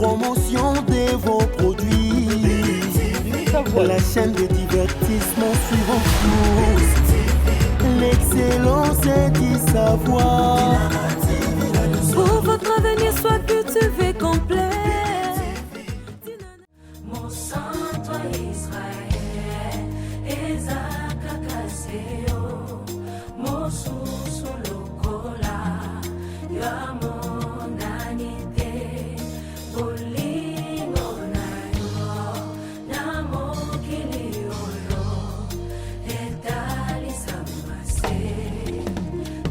promotion de vos produits. La chaîne de divertissement suivant tous. L'excellence est du savoir. Pour votre avenir soit cultivé complet. Mon sang, toi Israël, Ezaka Kaseo, mon sous le cola, ya mon anité, bolingo na yo, na mokili yo, etali samase,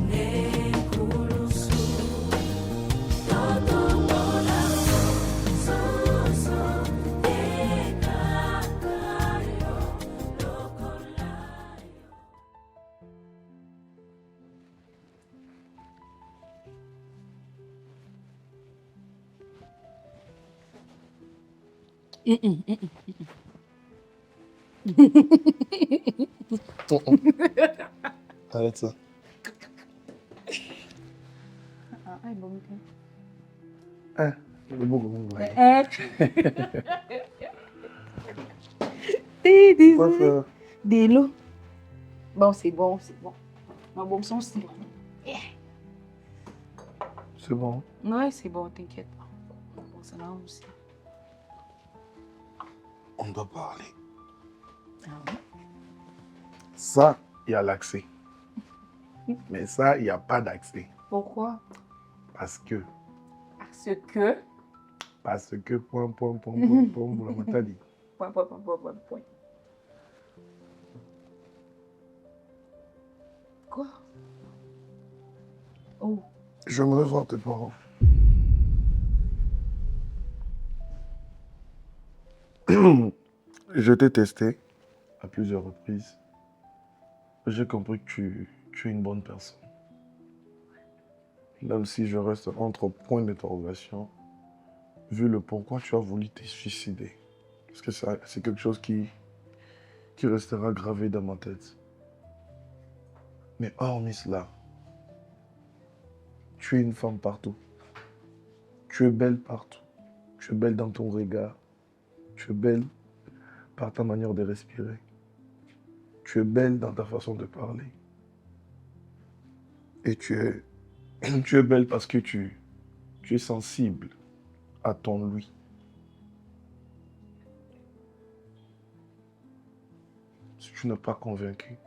ne kulusu, todo mola, so so. Arrête ça. Ah, le beau goût. Désolé. Dis-le. Bon, c'est bon, c'est bon. Ma bombe son c'est bon. C'est bon. Ouais, c'est bon, t'inquiète pas. Bon, ça va aussi. On doit parler. Ah oui? Ça, il y a l'accès. Mais ça, il n'y a pas d'accès. Pourquoi? Parce que, point, vous la m'avez dit. Point. Quoi? Oh. Je me voir tes parents. Je t'ai testé à plusieurs reprises. J'ai compris que tu es une bonne personne. Même si je reste entre points d'interrogation, vu le pourquoi tu as voulu te suicider. Parce que c'est quelque chose qui restera gravé dans ma tête. Mais hormis cela, tu es une femme partout. Tu es belle partout. Tu es belle dans ton regard. Tu es belle par ta manière de respirer. Tu es belle dans ta façon de parler. Et tu es belle parce que tu es sensible à ton lui. Si tu n'es pas convaincu,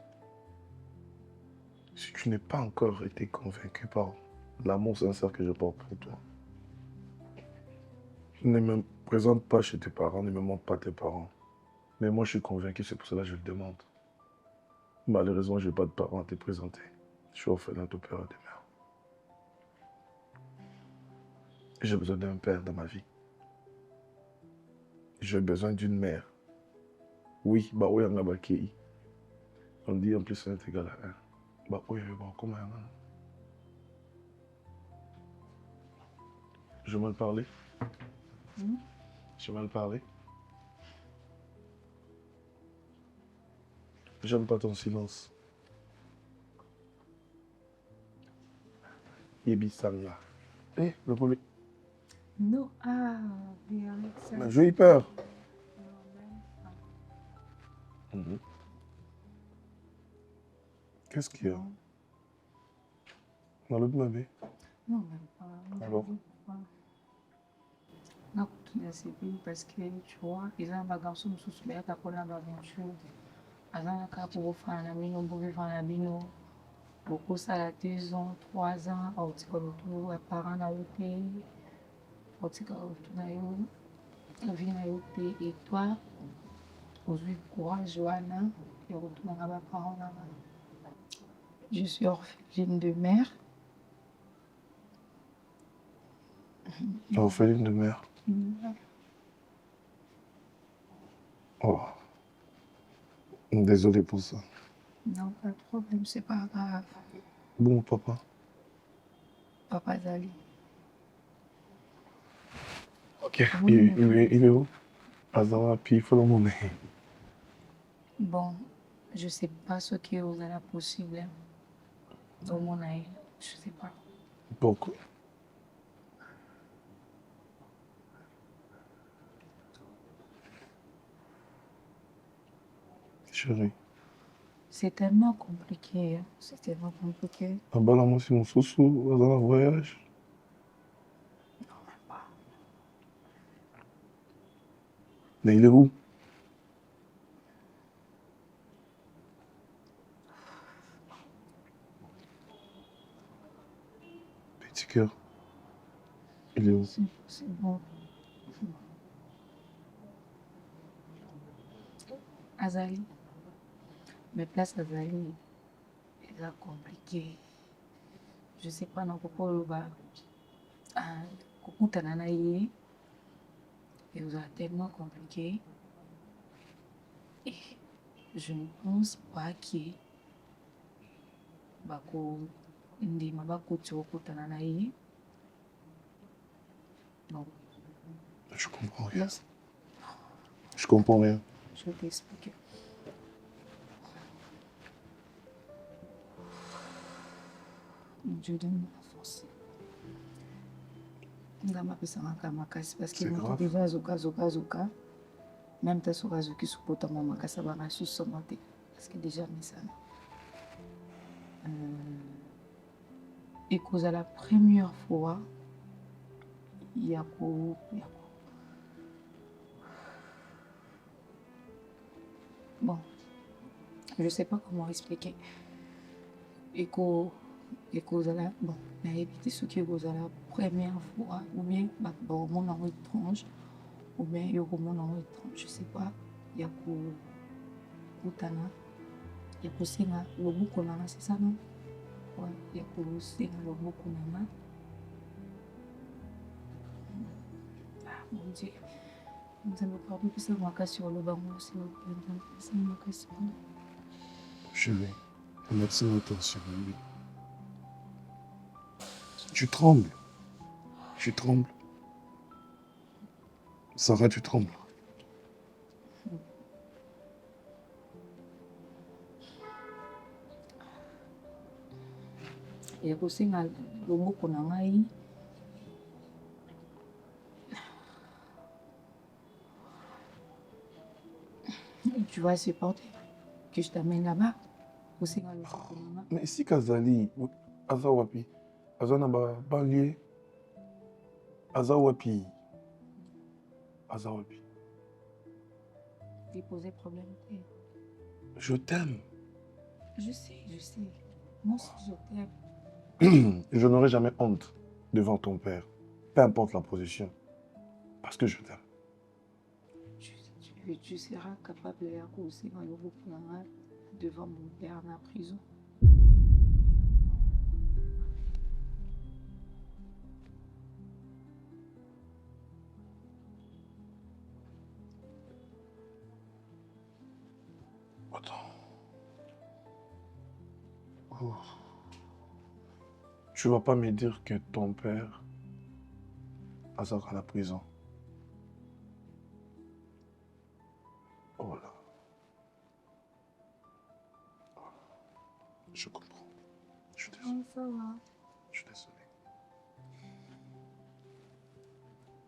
si tu n'es pas encore été convaincu par l'amour sincère que je porte pour toi, ne me présente pas chez tes parents, ne me montre pas tes parents. Mais moi, je suis convaincu, c'est pour cela que je le demande. Malheureusement, je n'ai pas de parents à te présenter. Je suis orphelin de père et de mère. J'ai besoin d'un père dans ma vie. J'ai besoin d'une mère. Oui, bah oui, on a baqué. On dit en plus 1 est égal à 1. Bah oui, bon, comment on a? Je vais mal parler. Je vais mal parler. J'aime pas ton silence. Yebi Sanga. Eh, le premier. Non, bien ça. Mais j'ai eu peur. Qu'est-ce qu'il y a? Dans l'autre bébé? Non, même pas. Alors? Non, c'est bien parce que tu vois, ils ont un garçon sous le qui a connu l'aventure. Ils ont un cas pour faire un ami, pour vivre un ami. Beaucoup ça a 2 ans, 3 ans, au petit retour, les parents dans le pays, au petit retour dans la vie dans le pays. Et toi, aujourd'hui, courage, Johanna, et retourne à mes parents là-bas. Je suis orpheline de mère. Orpheline de mère. Oh. Désolé pour ça. Non, pas de problème, c'est pas grave. Bon, papa. Papa Zali. Ok. Il est où? Azara, puis il faut le monnaie. Bon, je sais pas ce qui est possible. Dans mon œil, je sais pas. Pourquoi? Chérie. C'est tellement compliqué. Hein. C'est tellement compliqué. Ah bah là, moi, c'est mon sous dans un voyage. Non, même pas. Mais il est où? Petit cœur. Il est où? C'est bon. Azali. Mais place Azali, c'est compliqué. Je sais pas non pourquoi le bas. Coucou Tananaï. Et vous êtes tellement compliqué. Et je ne pense pas qu'il bako ndi mabako toko Tananaï. Non. Je comprends rien. Là, Je comprends rien. je vais t'expliquer. Dieu donne la force. Ngama pesa makasi parce que moi déjà zoka même ta soka zoki supporta moi makasi bana susomate parce que déjà mais ça et cause à la première fois yako bon je sais pas comment expliquer et cause à la bon mais éviter ce qui cause à la première fois ou bien bon mon nom étrange ou bien il y a mon nom étrange je sais pas yako utana yako singa loboko nanga c'est ça non ouais yako singa loboko nanga ah mon Dieu nous allons pas plus ça makasi sur le bango c'est ça makasi Chérie, le médecin est sur lui. Tu trembles. Tu trembles. Sarah, tu trembles. yako singa loboko na ngai tu vas supporter que je t'amène là-bas au singa loboko na ngai Mais si Kazali, Azawapi, Azanaba, Banlier, Azawapi, Azawapi, il posait problème je t'aime. je sais moi aussi je t'aime Je n'aurai jamais honte devant ton père, peu importe la position, parce que je t'aime. tu seras capable de faire aussi dans le groupe devant mon père en prison. Attends. Oh. Tu vas pas me dire que ton père a ça à la prison. Oh là. Je comprends. Je suis désolé. Ça va. Je suis désolé.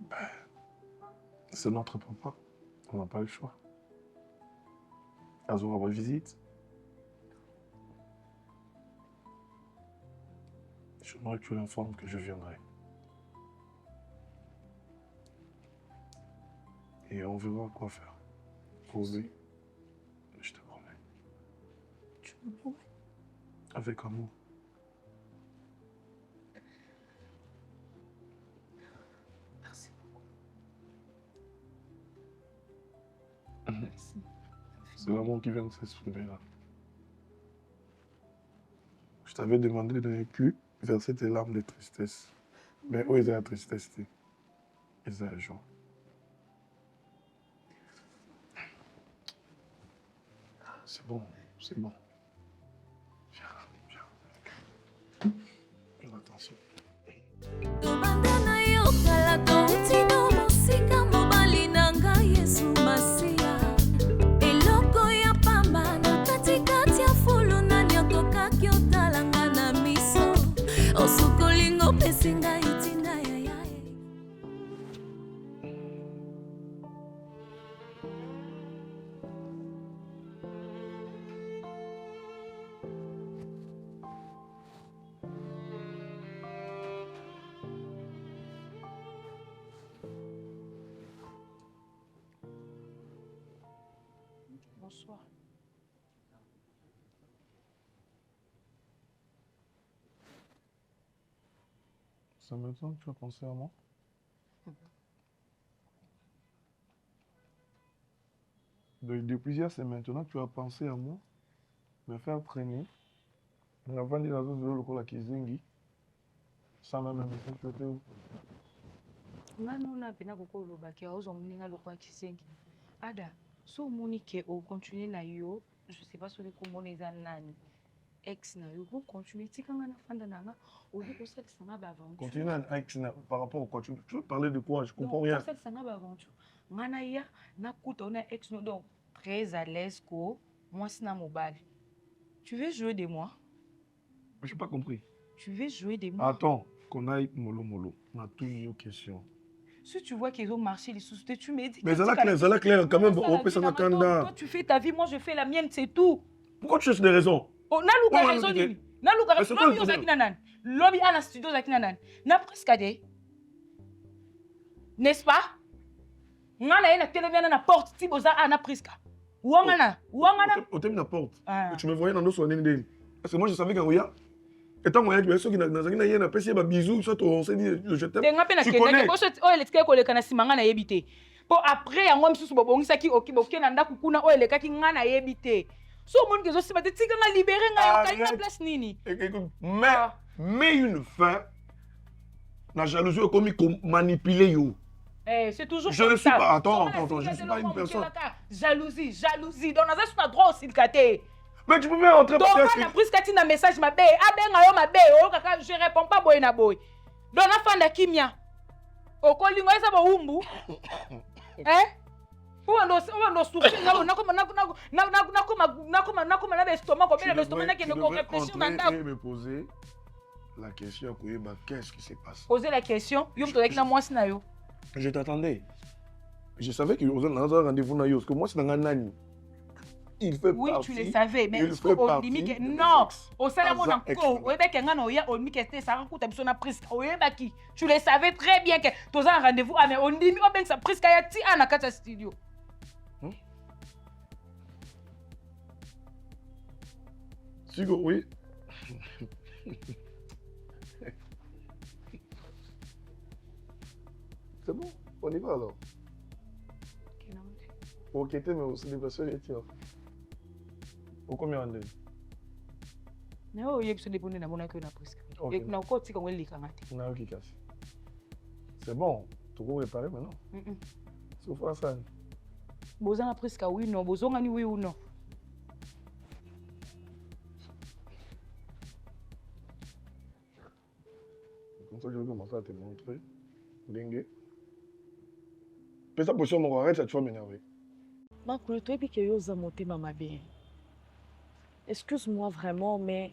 Ben, c'est notre papa. On n'a pas le choix. Azo va visite. J'aimerais que tu l'informes que je viendrai. Et on verra quoi faire. Pour lui, je te promets. Tu me promets? Avec amour. Merci beaucoup. Mhm. Merci. C'est l'amour qui vient de s'exprimer là. Je t'avais demandé de ne plus verser tes larmes de tristesse. Mais où est la tristesse? Et c'est la joie. C'est bon, c'est bon. Viens, viens. Fais attention. tobandana yo kala toutino mosika mobali na ngai yesu masiya eloko ya pamba na katikati ya fulu nani akokaki otalanga na miso osukolinga opesi ngai ntina ya yaye C'est maintenant que tu as pensé à moi? Depuis hier, c'est maintenant que tu as pensé à moi? Me faire traîner? On a vendu dans un vélo local Kizingi. Sans même me faire traiter où? Nga nona pena kokoloba ke ozomuninga lokwa kisengi. Ada, so moni ke o continuer na yo, je sais pas sur les komona eza nani. Ex na yo, vous continuez tikanga na fanda nanga, o di ko sel sanga ba aventure. Continue à ex par rapport au continu. Tu veux parler de quoi? Je comprends rien. Sel sanga ba aventure. Ngana ya na kuta na ex no donc très à l'aise ko moi sina mobile. Tu veux jouer de moi? Je n'ai pas compris. Tu veux jouer de moi? Attends, qu'on aille mollo. On a toutes une question. Si tu vois qu'ils ont marché les sous-cités, tu me dis. Mais ça l'a clair, quand même, on peut s'en attendre. Toi, tu fais ta vie, moi, je fais la mienne, c'est tout. Pourquoi tu cherches des raisons? Oh, Naluka raison nini? Naluka raison. Lobby ozakina nan. Lobby ana studio ozakina nan. Na presque de. N'est-ce pas? Ngana ena télévision na porte ti boza ana presque. Wangana. Au thème na porte. Tu me voyais dans nos soins d'Indé. Parce que moi, je savais qu'en Oya. Étant moyen que ceux qui n'ont pas passé un bisou, soit on s'est dit je t'aime. Tu connais. Oh, elle est ko le kana simanga na yebite. Po après yango misusu bobongisa ki okiboke na ndako kuna o eleka ki nga na yebite. So mon que zo sima te tika nga libérer nga yo kali na place nini. Écoute, mais une fin la jalousie est comme manipuler yo. C'est toujours je ne suis pas attends, je ne suis pas une personne. Jalousie. Donc on a droit aussi le caté. Mais tu peux même entrer donc on a pris ce un message ma bé abenga yo ma bé o kaka je réponds pas boy na boy donc na fanda kimia okolingo eza ba umbu on souffrir nakoma na estomac ko bela estomac na kende ko réfléchir na ndako me poser la question qu'est-ce qui s'est passé. Poser la question yo mto avec na moi sina yo. Je t'attendais. Je savais que on a un rendez-vous na yo parce que moi c'est dans nani. Il fait oui, partie, tu le savais, mais au limite, non. Au salaire, on a quoi? Au début, quand on a au limite, ça raconte un peu na prise. Tu le savais très bien que tu as un rendez-vous, mais on dit, oh ben ça prise qu'il y a ti à na kata studio. Sigo, oui. C'est bon, on y va alors. Ok, mais aussi les personnes et tiens. Au combien on est? Non, il y a besoin de bonner na mona que na presque. Et na ko tika ngeli kangati. Na ok casse. C'est bon, tu peux réparer maintenant. C'est pour ça. Boza na presque oui non, bozonga ni oui ou non. Comme ça je vais commencer à te montrer. Dengue. Fais ça position mon arrête ça tu vas m'énerver. Makulu toi puis que yo za motema mabe. Excuse-moi vraiment, mais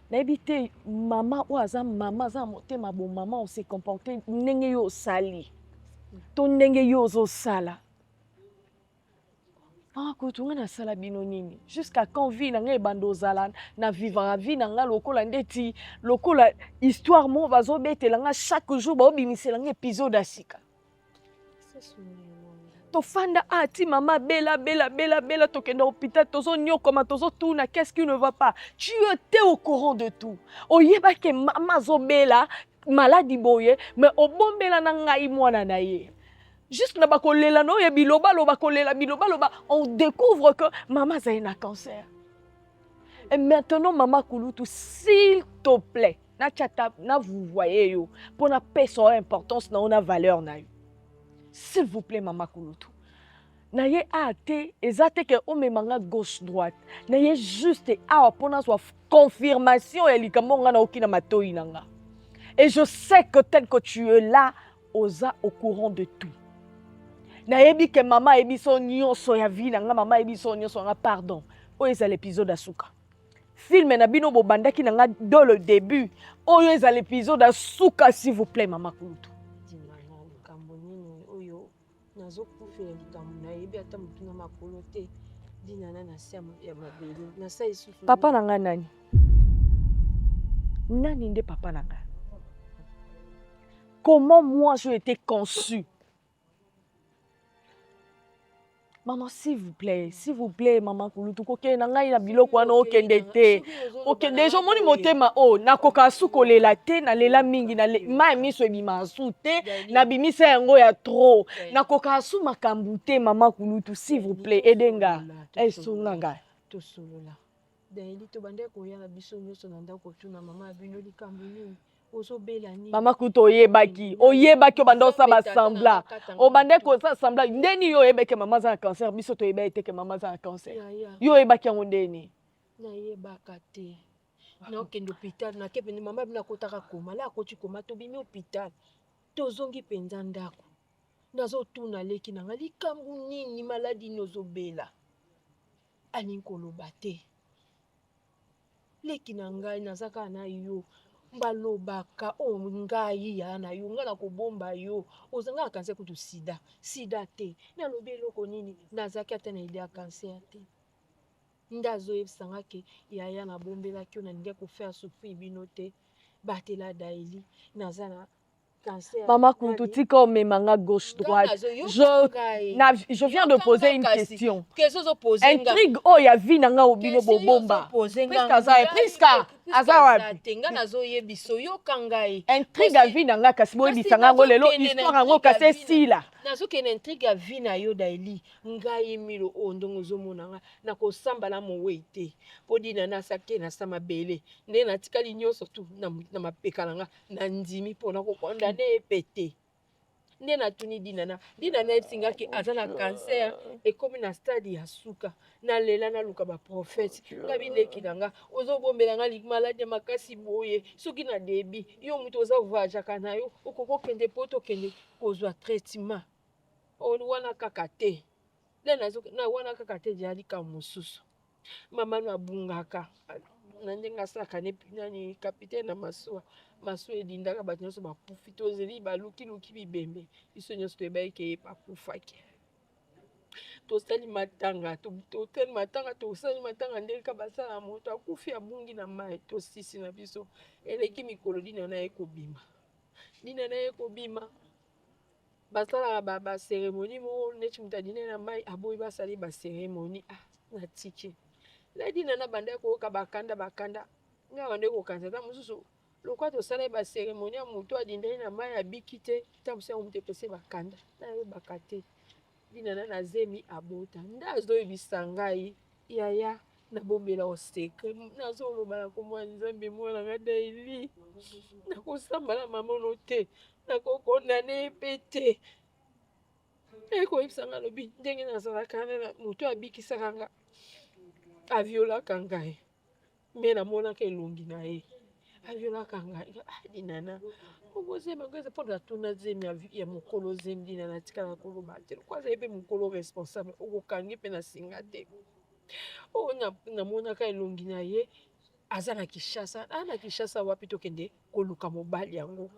n'habite maman ou aza maman za motema bon maman on s'est comporté ndenge yo sali. To ndenge yo zo sala. Makulu tunga na sala bino nini? Jusqu'à quand vie na ngai bando zala na vivre vie na nga lokola ndeti lokola histoire mo bazo betela nga chaque jour ba obimisela nga épisode asika. Tofanda ati mama bela tokenda hôpital tozo nyokoma tozo tuna qu'est-ce qui ne va pas? Tu étais au courant de tout. Oyeba ke mama zo bela maladie boye mais obombela na ngai mwana na ye. Juste na bakolela no ye biloba loba on découvre que maman a un cancer. Et maintenant maman Kulutu s'il te plaît na chata na vous voyez yo pour na paix son importance na ona valeur na yo. S'il vous plaît, Maman Kulutu. Naye ate, ezate ke omemanga gauche droite. Naye juste a pour na soit confirmation et likamonga na okina matoi nanga. Et je sais que tel que tu es là, osa au courant de tout. Naye bi ke maman ebiso nyonso ya vie nanga maman ebiso nyonso nga pardon. O eza l'épisode asuka. Film na bino bobandaki nanga dans le début. O eza l'épisode asuka s'il vous plaît, Maman Kulutu. Papa nanga nani? Nani nde papa nanga? Comment moi j'ai été conçue? Maman, s'il vous plaît, maman Kulutu, koke na ngai na biloko wana okende te. Koke déjà moni motema o nakoka sukolela te na lela mingi na mai miso ebima asu te na bimisa yango ya trop. Nakoka asu makambu te maman Kulutu, s'il vous plaît, edenga. Esunga ngai. Tosolola. Daili to bande koya na biso nyonso na ndako tuna mama bino likambo nini. Ozobela nini? Mama Kulutu oyebaki obanda osala sembla. Obande ko sa sembla ndeni yo oyebeke mama za cancer biso to yeba eteke mama za cancer. Yo oyebaki yango ndeni. Na yebaka te. Na okende hôpital na kepeni mama bina kotaka koma la akoti koma to bimi hôpital. Tozongi penza ndako. Nazo tuna leki na ngali likambo nini maladi nozobela. Ani koloba te. Leki na ngai nazaka na yo. Balobaka o ngai ya na yo ngana kobomba yo ozanga cancer kutu sida te na lobi eloko nini nazaki ata na idea cancer te ndazo yebisanga ke yaya na bombela kyo na ndenge ko faire souffrir bino te batela daili nazana cancer. Maman Kulutu tika omemanga gauche droite. Je viens de poser une question. Intrigue oh ya vie nanga obino bobomba. Priska azawabi. Tenga nazo yebiso yo kangai. Intrigue ya vie nanga kasi boy bisanga ngo lelo histoire ngo kasi sila. Nazo kene intrigue ya vie na yo daili ngai milo ondongo zomonanga na ko samba na moweite. Podi na nasake na sama bele. Nde na tikali nyoso tu na mapekalanga na ndimi pona ko konda ne pété. Nde na tuni dinana esinga ki azana cancer et comme na stade ya suka na lela na luka ba prophète ngabi leki nanga ozo bombela nga lik malade makasi boye soki na debi yo muto oza voyage kana yo okoko kende poto kende kozwa traitement on wana kakate na wana kakate jali ka mususu mama na bungaka na ndenga saka ne nani capitaine na maso edindaka bato nyonso bapufi tozeli baluki bibembe biso nyonso toyebai ke bakufaki tosali matanga ndenge basala moto akufi abungi na mai tosisi na biso eleki mikolo dina na ye kobima basalaka baceremonie mo neti moto adine na mai aboyi basali baceremonie na tiki ladina na banda koyoka bakanda nga bande kokanza ta mosusu lokwa tosala ba cérémonie ya moto adindai na mai abiki te ta mosusu yango moto epese bakanda nayebaka te dinana na zemi abota nde azoyebisa ngai yaya nabombela osekre nazoloba na komwa nzambe mwana nga daili nakosambala mamono te nakokondane epe te ekoyebisa nga lobi ndenge nazalaka na moto abikisaka nga aviolaka ngai me namonaka elongi na ye aviolaka ngai dinana obozema ngoza mpo natuna zemi ya mokolo zemi dinana tikala koloba te lokwaza ye mpe mokolo responsable okokangi mpe na singa te oyo namonaka elongi na ye aza na Kinshasa wapi tokende koluka mobali yango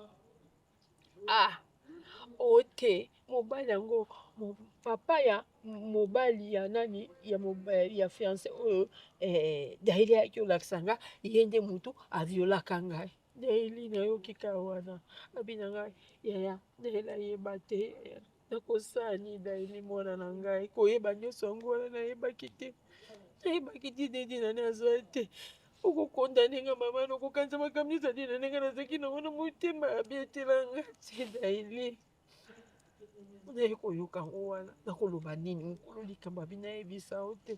ote mobali yango papa ya mobali ya nani ya fiancé oyo daili yaki olakisa nga ye nde mutu aviolaka ngai daili nayoki ka wana abina ngai yaya daili ayeba te nakosani daili mwana na ngai koyeba nyonso yango wana nayebaki te dedina nazwa te okokondane nga mama nokokanisa makambo nyonso adina ndenge nazaki nango na motema abetelanga te daili naye koyoka yango wana nakoloba nini mokolo likambo abi nayebisa o te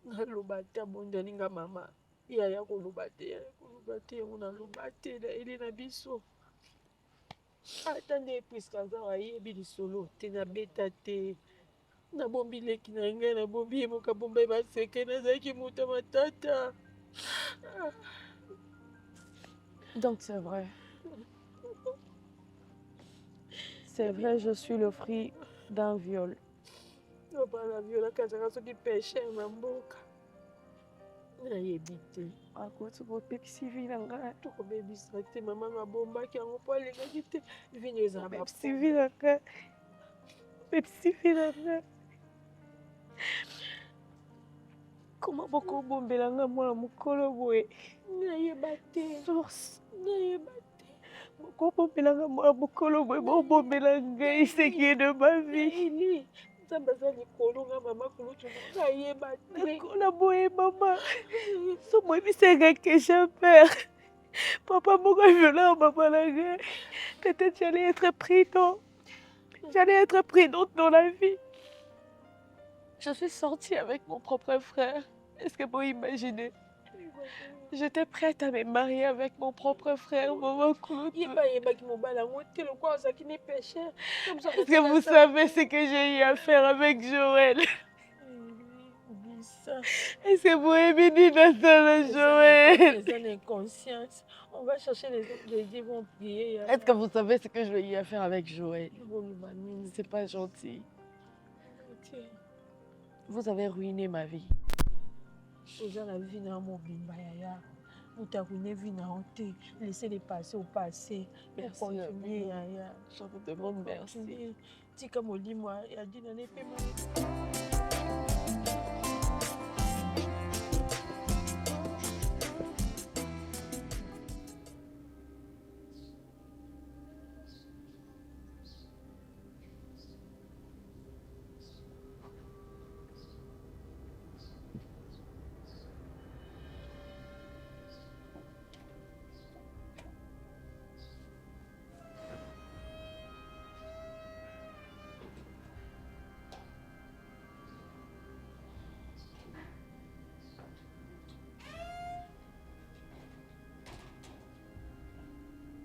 naloba te abondani nga mama yaya koloba te yango naloba te daili na biso ata nde epuiske aza ayebi lisolo te nabeta te nabombi leki na ngai nabombi ye moka bomba ye baseke nazalaki moto matata. Donc c'est vrai. C'est vrai, je suis le fruit d'un viol. Nobala viola kazaka soki péché na mboka. Nayebi te. Akoti bopepisi vi na ngai. Tokobebisa te mama mabombaki yango mpo alingaki te. Vino ezala bapepisi vi na ngai. Pepisi vi na ngai. Koma bokobombela nga mwana mokolo boye. Nayeba te. Source. Nayeba te. Bokobombela nga mwana mokolo boye. Bobombela ngai ce qui est de ma vie. nzambe aza likolo nga mama kulutu nayeba te On boye maman. So moi c'est que j'ai peur. Papa moko violent maman la gueule. Peut-être j'allais être prudent. J'allais être prudente dans la vie. Je suis sortie avec mon propre frère. Est-ce que vous imaginez? J'étais prête à me marier avec mon propre frère, maman Claude. Est-ce que vous savez ce que j'ai eu à faire avec Joël? Est-ce que vous aimez dire Nathan Joël? Inconscience. On va chercher les ils vont prier. Est-ce que vous savez ce que j'ai eu à faire avec Joël? C'est pas gentil. Vous avez ruiné ma vie. Vous avez la vie dans mon bimba yaya. Vous avez ruiné vie dans mon thé. Laissez-les passer au passé. Merci. Continuez yaya. Je vous demande merci. Tika moli moi ya dit dans les paiements.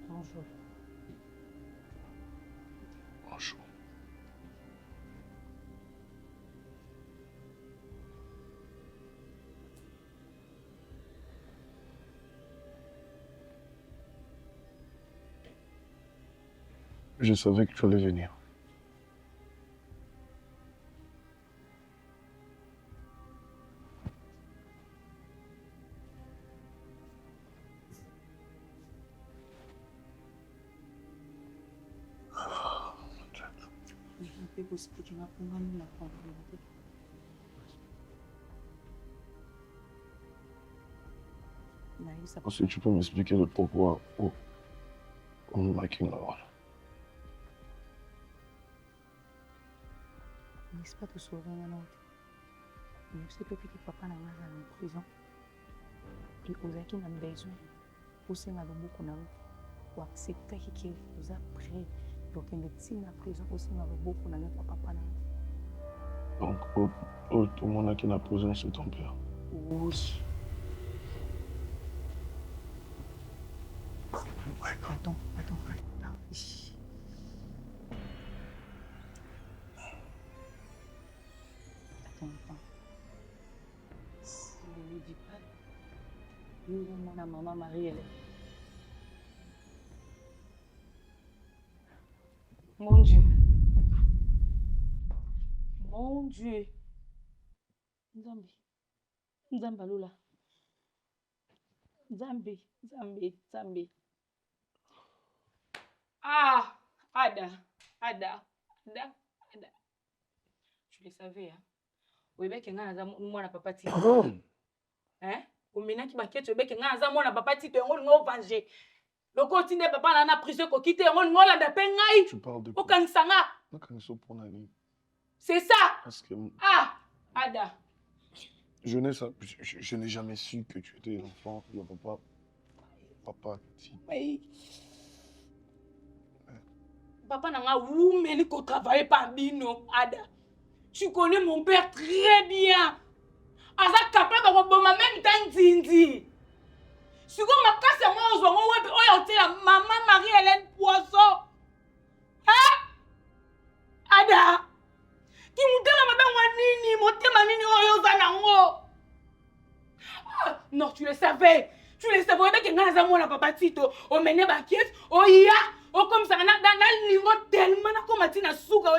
Bonjour. Bonjour. Je savais que tu allais venir. Ensuite, tu peux m'expliquer le pourquoi au making love. N'est-ce pas te sauver maintenant? Mais je sais pas que papa n'a pas en prison. Et aux acquis n'a besoin. Pour ce n'a beaucoup n'a pour accepter que vous êtes prêt. Donc il est en prison aussi n'a beaucoup n'a pas papa n'a. Donc au moment qui n'a posé sur ton père. Oui. Attends. Si je ne dis pas, nous avons la maman Marie-Hélène. Mon Dieu. Nzambe Lola. Nzambe. Ah, Ada. Tu le savais, hein? Oui, mais quand on a moi papa ti. Hein? Au maintenant qui baquet, tu que on a moi papa ti, on va venger. Le continue papa na prison ko quitter, on la da pengai. Tu parles de quoi? Aucun sanga. C'est ça. Parce que ah, Ada. Je n'ai jamais su que tu étais l'enfant de papa ti. Oui. Papa n'a où mais qu'on travaille pas bino, Ada. Tu connais mon père très bien. Asa capable de bon même temps Zindi. Si vous ma casse moi on la maman Marie-Hélène Poisson. Hein? Ada. Qui mutela mabe nini, motema nini oyo zanango. Non, tu le savais. Que ngana moi la papa Tito, o mené ba kies, o ya. Oh, comme ça, dans le niveau tellement, comme tu as souga,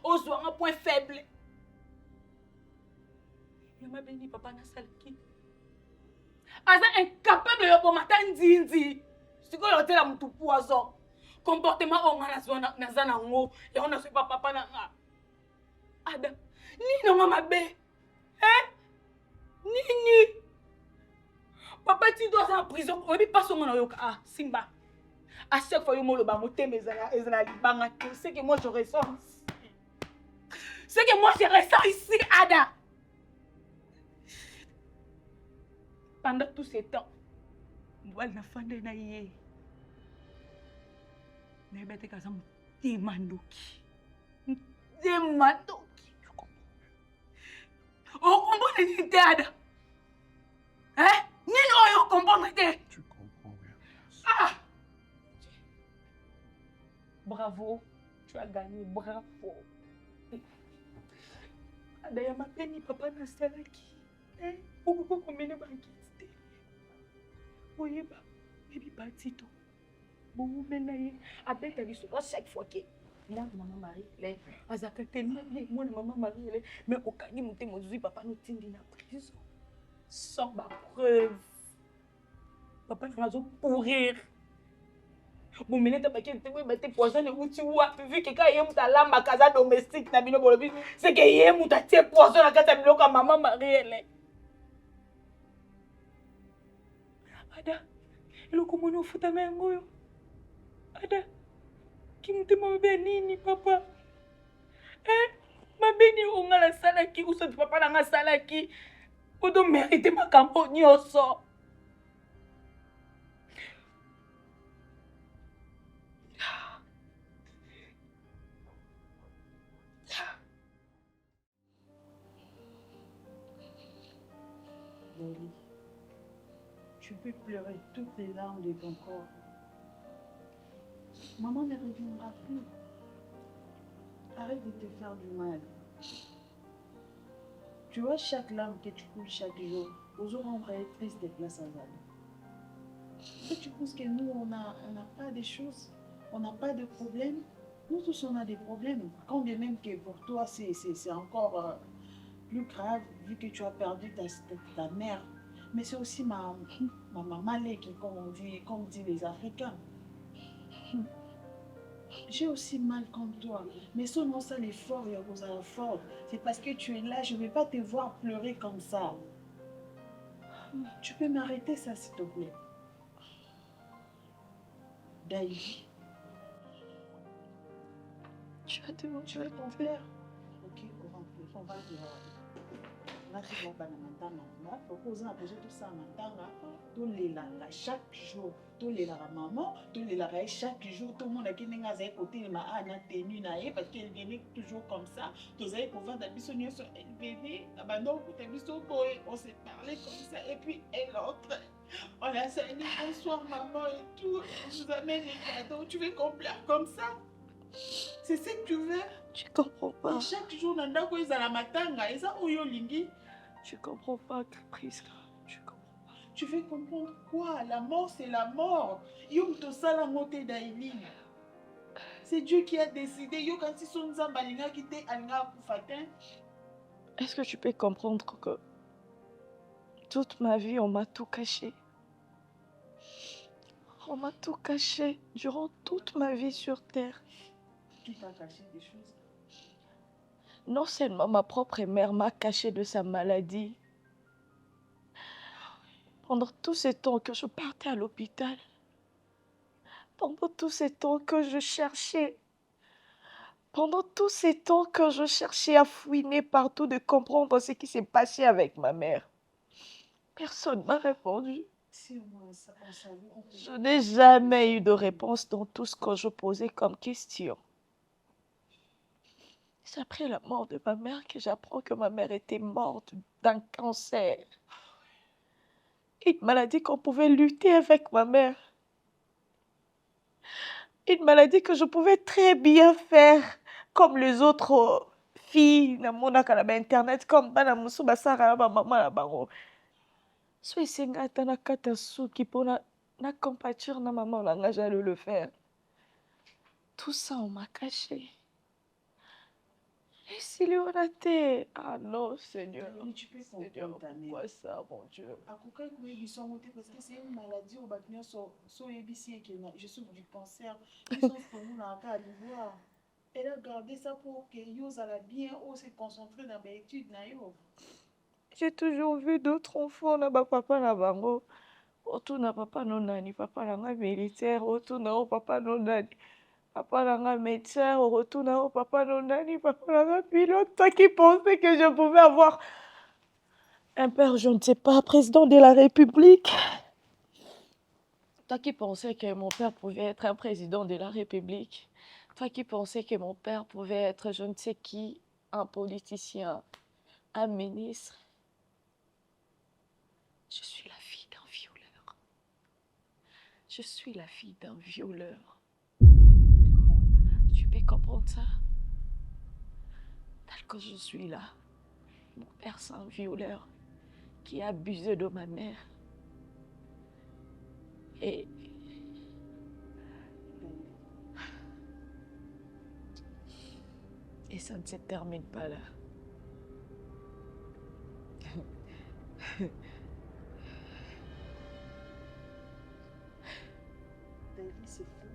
on soit un point faible. Il m'a béni, papa, n'a salki. Asa incapable de bon matin dindi. Si vous avez la moutou poison, comportement on a na zanango et on ne sait pas papa na. Ada, ni non mama bé. Hein? Ni. Papa tu dois en prison. On ne pas son nom ah Simba. À chaque fois, je me dis que c'est que moi je ressens. C'est que moi, je ressens ici, Ada. Pendant tout ce temps, moi, la fin de l'année, je vais te caser des mandoki. Des mandoki. Tu comprends? On comprend les idées, Ada. Hein? Nino, on comprend les idées. Tu comprends rien. Ah! Bravo, tu as gagné, bravo. D'ailleurs, ma peine, papa n'a pas qui. Pourquoi combien de banquiers? Oui, bah, baby, parti tout. Bon, mais après, tu as vu chaque fois que moi, maman Marie, les azaka tellement, moi, maman Marie, mais au cas où mon Dieu, papa nous tient dans la prison. Sors ma preuve. Papa nous a pourrir. Bon, mais tu as pas été poisson où tu vois, vu que quand il y a ta lame à casa domestique, c'est que il y a ta poisson à casa de maman Marie, elle est. Ada, ilo kumuno futa mengo. Ada, kimuti mabe nini papa? Mabe ni onga la salaki ou so papa na nga salaki. Odo mérite makambo nyonso. Loli, tu peux pleurer toutes les larmes de ton corps. Maman ne reviendra plus. Arrête de te faire du mal. Tu vois chaque larme que tu coules chaque jour, aux jours on va être triste de place à Zali. Et tu penses que nous, on n'a pas de choses, on n'a pas de problèmes. Nous tous, on a des problèmes. Quand bien même que pour toi, c'est encore plus grave, vu que tu as perdu ta mère. Mais c'est aussi ma maman, comme dit les Africains. J'ai aussi mal comme toi, mais seulement ça l'effort, il y a besoin d'effort. C'est parce que tu es là, je ne vais pas te voir pleurer comme ça. Tu peux m'arrêter ça, s'il te plaît. Daï. Tu vas te Tu veux ton père? Ok, on va te voir. Là, tu vas pas dans ma propose à poser tout ça matanga. Tout les là chaque jour, tout les là maman, tout les là chaque jour, tout le monde a qui n'est pas côté ma ana tenue naïe parce qu'elle vient toujours comme ça. Tous les pour vendre des bisous sur LVD, abandon pour tes bisous boy, on s'est parlé comme ça et puis elle entre. On a salué bonsoir maman et tout, on nous amène les cadeaux. Tu veux qu'on pleure comme ça? C'est ce que tu veux? Tu comprends pas. Et chaque jour, nanda ko ezala matanga, eza oyo lingi. Tu comprends pas, Priska. Tu comprends pas. Tu veux comprendre quoi? La mort, c'est la mort. Yom to sala mote daili. C'est Dieu qui a décidé. Yo quand si son nzamba linga kite alinga kufatin. Est-ce que tu peux comprendre que toute ma vie, on m'a tout caché? On m'a tout caché durant toute ma vie sur Terre. Qui t'a caché des choses? Non seulement ma propre mère m'a caché de sa maladie. Pendant tout ce temps que je partais à l'hôpital, pendant tout ce temps que je cherchais, pendant tout ce temps que je cherchais à fouiner partout de comprendre ce qui s'est passé avec ma mère, personne ne m'a répondu. Si on savait, Je n'ai jamais eu de réponse dans tout ce que je posais comme question. C'est après la mort de ma mère que j'apprends que ma mère était morte d'un cancer. Une maladie qu'on pouvait lutter avec ma mère. Une maladie que je pouvais très bien faire comme les autres filles dans mon internet, comme bana musu basara ba maman la bango. So isenga tana kata suki pour na compatir na maman la j'allais le faire. Tout ça on m'a caché. Et si lui on a été... Ah non, Seigneur. mais tu peux Seigneur, comprendre ta mère. pourquoi ça, mon Dieu? Akuka kuyebi son moté parce que c'est une maladie au battement so yebisi que je souffre du cancer. Ils sont pour nous dans cas de voir. Elle a gardé ça pour que yo ala bien ou se concentrer dans les études na yo. J'ai toujours vu d'autres enfants na ba papa na bango. Autour na papa no nani, papa na nga militaire, autour na o papa no nani. Papa nanga médecin, au retour au papa nonani, papa nanga pilote. Toi qui pensais que je pouvais avoir un père, je ne sais pas, président de la République. Toi qui pensais que mon père pouvait être un président de la République. Toi qui pensais que mon père pouvait être je ne sais qui, un politicien, un ministre. Je suis la fille d'un violeur. Je suis la fille d'un violeur. Tu peux comprendre ça? Tel que je suis là, mon père c'est un violeur qui a abusé de ma mère. Et ça ne se termine pas là. Daily, c'est fou.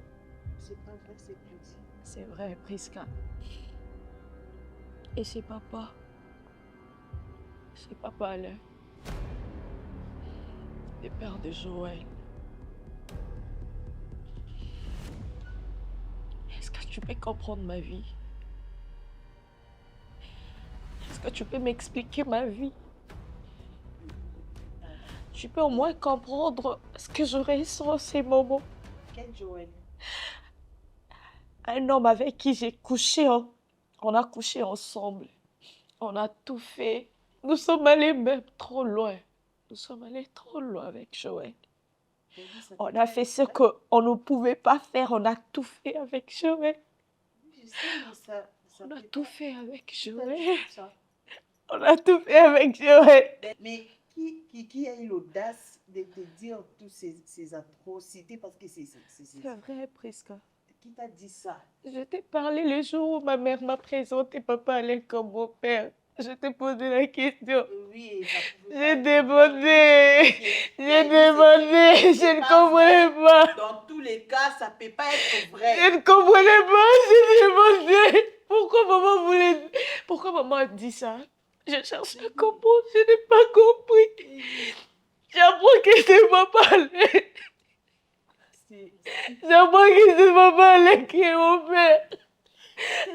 C'est pas vrai, c'est petit. C'est vrai, Priska. Et c'est papa. C'est papa Alain. Le père de Joël. Est-ce que tu peux comprendre ma vie? Est-ce que tu peux m'expliquer ma vie? Tu peux au moins comprendre ce que je ressens en ces moments. Quel Joël? Un homme avec qui j'ai couché. On a couché ensemble. On a tout fait. Nous sommes allés même trop loin. Nous sommes allés trop loin avec Joël. On a fait ce qu'on ne pouvait pas faire. On a tout fait avec Joël. Je sais, mais ça On a peut tout pas- fait avec Qui t'a Joël. dit ça? On a tout fait avec Joël. Mais qui a eu l'audace de te dire toutes ces atrocités? Parce que c'est C'est vrai, Priska. Qui t'a dit ça? Je t'ai parlé le jour où ma mère m'a présenté papa Alain comme mon père. Je t'ai posé la question. Oui, et ça pouvait J'ai pas- demandé. J'ai demandé. Je ne comprenais pas. Dans tous les cas, ça peut pas être vrai. Je ne comprenais pas. J'ai demandé. Pourquoi maman voulait. Pourquoi maman a dit ça? Je cherchais à comprendre. Je n'ai pas compris. J'apprends que c'est papa Alain. J'apprends que c'est papa Alain qui est mon père.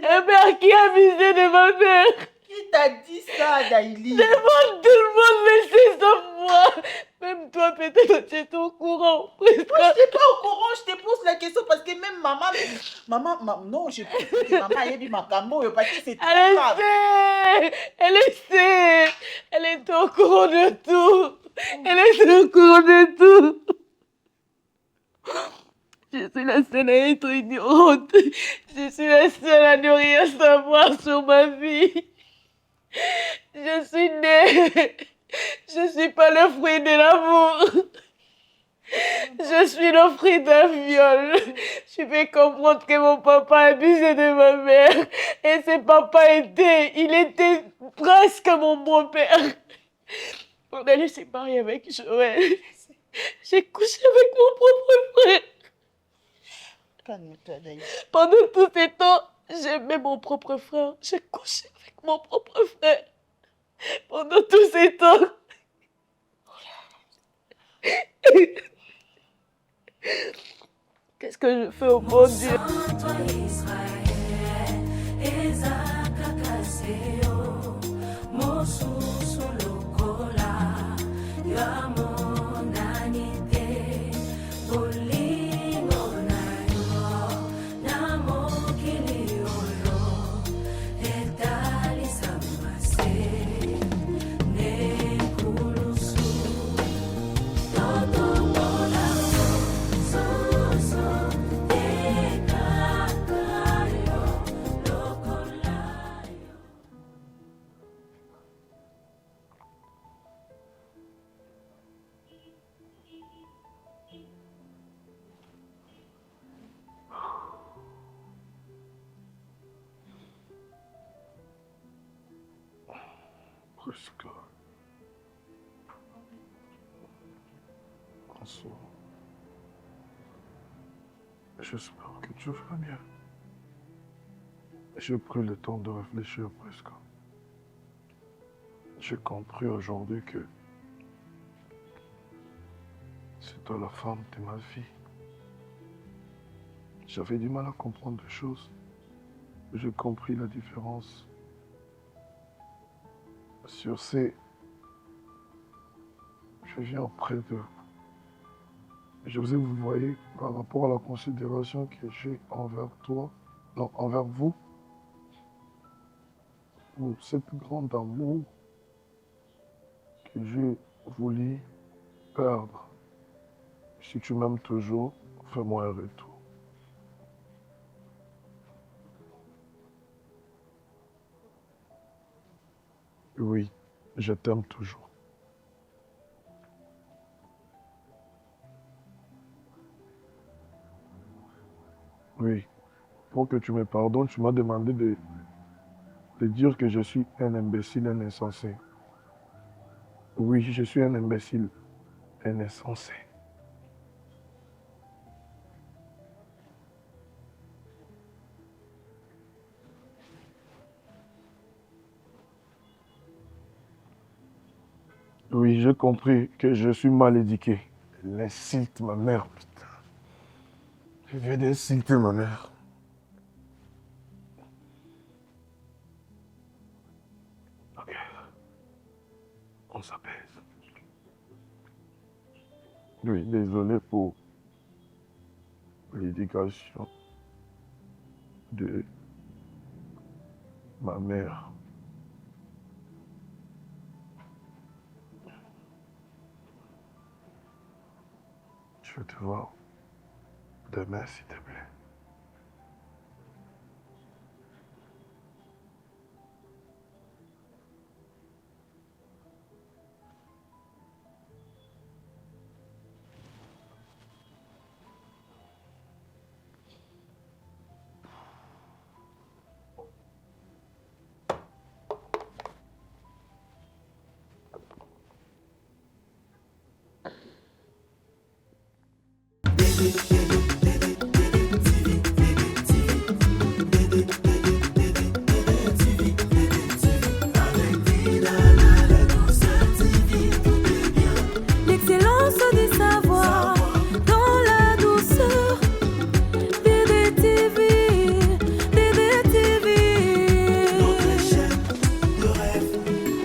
Un père qui a abusé de ma mère. Qui t'a dit ça, Daily? Demande tout le monde, mais c'est sauf moi. Même toi, peut-être, tu es au courant. Moi, je n'étais pas au courant, je te pose la question parce que même non, je pense que maman a dit ma cambo, parce que c'est trop grave. Elle était au courant de tout. Elle était au courant de tout. Je suis la seule à être ignorante. Je suis la seule à ne rien savoir sur ma vie. Je suis née. Je ne suis pas le fruit de l'amour. Je suis le fruit d'un viol. Je peux comprendre que mon papa a abusé de ma mère. Et ce papa il était presque mon beau-père. On allait se marier avec Joël. J'ai couché avec mon propre frère. Calme-toi, Daily. Pendant tout ce temps, j'aimais mon propre frère. J'ai couché avec mon propre frère. Pendant tous ces temps. Qu'est-ce que je fais au bon Dieu? Santo Israel, ezakakaseo, mosusu lokola, yamonanite, bolingo nayo, na mokili oyo, etalisa mase, nekulusu, totokola, soso, ekakayo, lokolayo. Presque. Bonsoir. J'espère que tu vas bien. J'ai pris le temps de réfléchir presque. J'ai compris aujourd'hui que c'est toi la femme de ma vie. J'avais du mal à comprendre des choses. J'ai compris la différence. Sur ces, je viens auprès de je vous ai, vous voyez, par rapport à la considération que j'ai envers toi, non, envers vous, pour cette grande amour que j'ai voulu perdre. Si tu m'aimes toujours, fais-moi un retour. Oui, je t'aime toujours. Oui, pour que tu me pardonnes, tu m'as demandé de dire que je suis un imbécile, un insensé. Oui, je suis un imbécile, un insensé. Oui, j'ai compris que je suis mal éduqué. Elle insulte ma mère, putain. Je viens d'insulter ma mère. Ok. On s'apaise. Oui, désolé pour l'éducation de ma mère. Je vais te voir demain, s'il te plaît. L'excellence du savoir dans la douceur. DDTV, DDTV. Notre chaîne de rêve.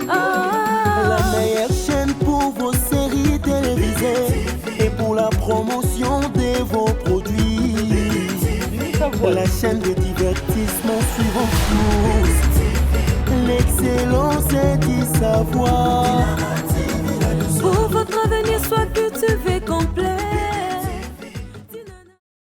Ah. La meilleure chaîne pour vos séries télévisées et pour la promotion de vos produits. La chaîne de divertissement suivant tous. L'excellence du savoir. Pour votre avenir soit culturel.